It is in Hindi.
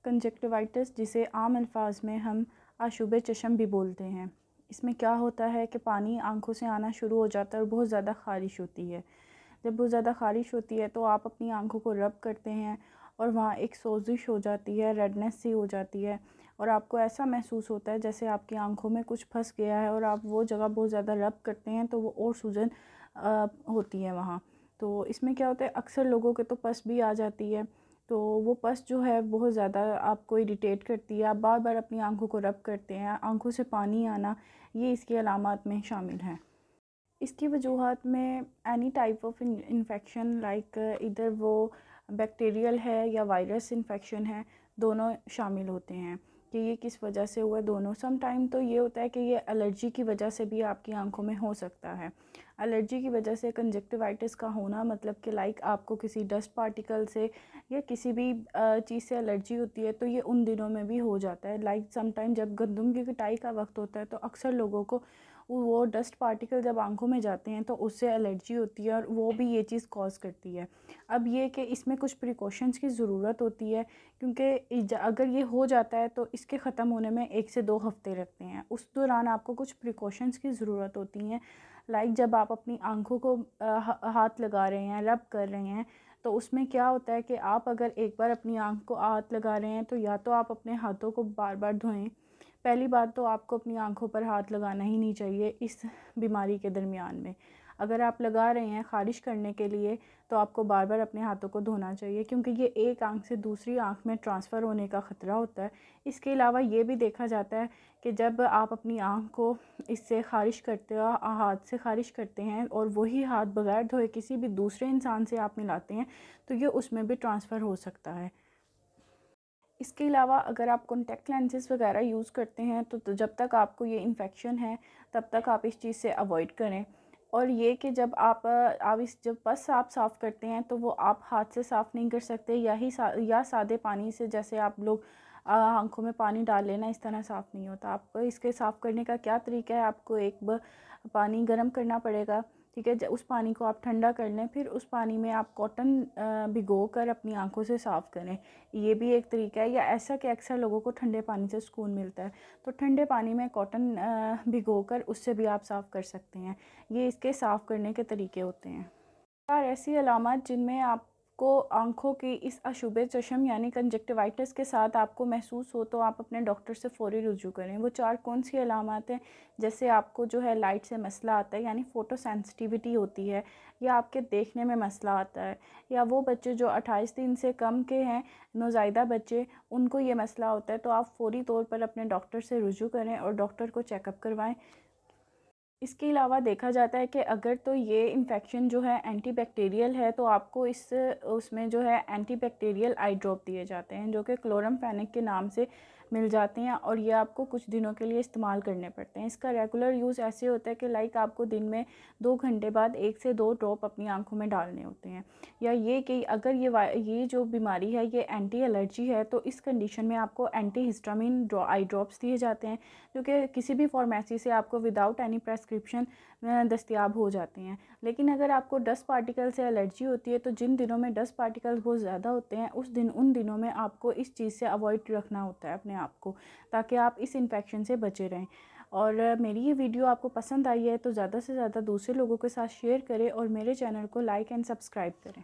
कंजक्टिवाइटिस, जिसे आम अल्फाज में हम आशुब चश्म भी बोलते हैं, इसमें क्या होता है कि पानी आंखों से आना शुरू हो जाता है और बहुत ज़्यादा ख़ारिश होती है। जब बहुत ज़्यादा ख़ारिश होती है तो आप अपनी आंखों को रब करते हैं और वहाँ एक सोजिश हो जाती है, रेडनेस सी हो जाती है और आपको ऐसा महसूस होता है जैसे आपकी आंखों में कुछ फंस गया है और आप वो जगह बहुत ज़्यादा रब करते हैं तो वो और सूजन होती है वहाँ। तो इसमें क्या होता है, अक्सर लोगों के तो पस भी आ जाती है, तो वो पस जो है बहुत ज़्यादा आपको इरिटेट करती है, आप बार बार अपनी आंखों को रब करते हैं, आंखों से पानी आना, ये इसकी अलामात में शामिल हैं। इसकी वजूहात में any type of infection like इधर वो बैक्टीरियल है या वायरस इन्फेक्शन है, दोनों शामिल होते हैं कि ये किस वजह से हुआ। दोनों सम टाइम तो ये होता है कि ये एलर्जी की वजह से भी आपकी आंखों में हो सकता है। एलर्जी की वजह से कंजक्टिवाइटिस का होना मतलब कि लाइक आपको किसी डस्ट पार्टिकल से या किसी भी चीज़ से एलर्जी होती है तो ये उन दिनों में भी हो जाता है। लाइक सम टाइम जब गंदम की कटाई का वक्त होता है तो अक्सर लोगों को वो डस्ट पार्टिकल जब आंखों में जाते हैं तो उससे एलर्जी होती है और वो भी ये चीज़ कॉज़ करती है। अब ये कि इसमें कुछ प्रिकॉशंस की ज़रूरत होती है, क्योंकि अगर ये हो जाता है तो इसके ख़त्म होने में 1 से 2 हफ़्ते लगते हैं। उस दौरान आपको कुछ प्रिकॉशंस की ज़रूरत होती हैं। लाइक जब आप अपनी आंखों को हाथ लगा रहे हैं, रब कर रहे हैं, तो उसमें क्या होता है कि आप अगर एक बार अपनी आंख को हाथ लगा रहे हैं तो या तो आप अपने हाथों को बार बार धोएं। पहली बात तो आपको अपनी आंखों पर हाथ लगाना ही नहीं चाहिए इस बीमारी के दरमियान में। अगर आप लगा रहे हैं ख़ारिश करने के लिए तो आपको बार बार अपने हाथों को धोना चाहिए, क्योंकि ये एक आंख से दूसरी आंख में ट्रांसफ़र होने का ख़तरा होता है। इसके अलावा ये भी देखा जाता है कि जब आप अपनी आंख को इससे ख़ारिश करते हो, हाथ से ख़ारिश करते हैं और वही हाथ बग़ैर धोए किसी भी दूसरे इंसान से आप मिलाते हैं तो ये उसमें भी ट्रांसफ़र हो सकता है। इसके अलावा अगर आप कॉन्टैक्ट लेंसेज़ वगैरह यूज़ करते हैं तो जब तक आपको ये इन्फेक्शन है तब तक आप इस चीज़ से अवॉइड करें। और ये कि जब आप जब पस आप साफ़ करते हैं तो वो आप हाथ से साफ़ नहीं कर सकते, या सादे पानी से, जैसे आप लोग आंखों में पानी डाल लेना, इस तरह साफ़ नहीं होता। आपको इसके साफ़ करने का क्या तरीका है, आपको पानी गर्म करना पड़ेगा, ठीक है। उस पानी को आप ठंडा कर लें, फिर उस पानी में आप कॉटन भिगो कर अपनी आंखों से साफ़ करें, ये भी एक तरीका है। या ऐसा कि अक्सर लोगों को ठंडे पानी से सुकून मिलता है तो ठंडे पानी में कॉटन भिगो कर उससे भी आप साफ़ कर सकते हैं। ये इसके साफ़ करने के तरीके होते हैं। 4 ऐसी अलामत जिनमें आपको आँखों की इस अशुबे चश्म यानी कंजक्टिवाइटिस के साथ आपको महसूस हो तो आप अपने डॉक्टर से फ़ौरी रुजू करें। वो 4 कौन सी अलामत हैं? जैसे आपको जो है लाइट से मसला आता है यानी फ़ोटो सेंसिटिविटी होती है, या आपके देखने में मसला आता है, या वो बच्चे जो 28 दिन से कम के हैं, नौज़ायदा बच्चे, उनको ये मसला होता है, तो आप फ़ौरी तौर पर अपने डॉक्टर से रुजू करें और डॉक्टर को चेकअप करवाएँ। इसके अलावा देखा जाता है कि अगर तो ये इन्फेक्शन जो है एंटीबैक्टीरियल है तो आपको उसमें जो है एंटीबैक्टीरियल आई ड्रॉप दिए जाते हैं जो कि क्लोरामफेनिक के नाम से मिल जाते हैं और ये आपको कुछ दिनों के लिए इस्तेमाल करने पड़ते हैं। इसका रेगुलर यूज़ ऐसे होता है कि लाइक आपको दिन में 2 घंटे बाद 1 से 2 ड्रॉप अपनी आंखों में डालने होते हैं। या ये कि अगर ये जो बीमारी है ये एंटी एलर्जी है तो इस कंडीशन में आपको एंटी हिस्टामिन आई ड्रॉप्स दिए जाते हैं जो कि किसी भी फार्मेसी से आपको विदाउट एनी प्रेस्क्रिप्शन दस्तयाब हो जाते हैं। लेकिन अगर आपको डस्ट पार्टिकल से एलर्जी होती है तो जिन दिनों में डस्ट पार्टिकल्स बहुत ज़्यादा होते हैं उन दिनों में आपको इस चीज़ से अवॉइड रखना होता है अपने आप को, ताकि आप इस इन्फेक्शन से बचे रहें। और मेरी ये वीडियो आपको पसंद आई है तो ज़्यादा से ज़्यादा दूसरे लोगों के साथ शेयर करें और मेरे चैनल को लाइक एंड सब्सक्राइब करें।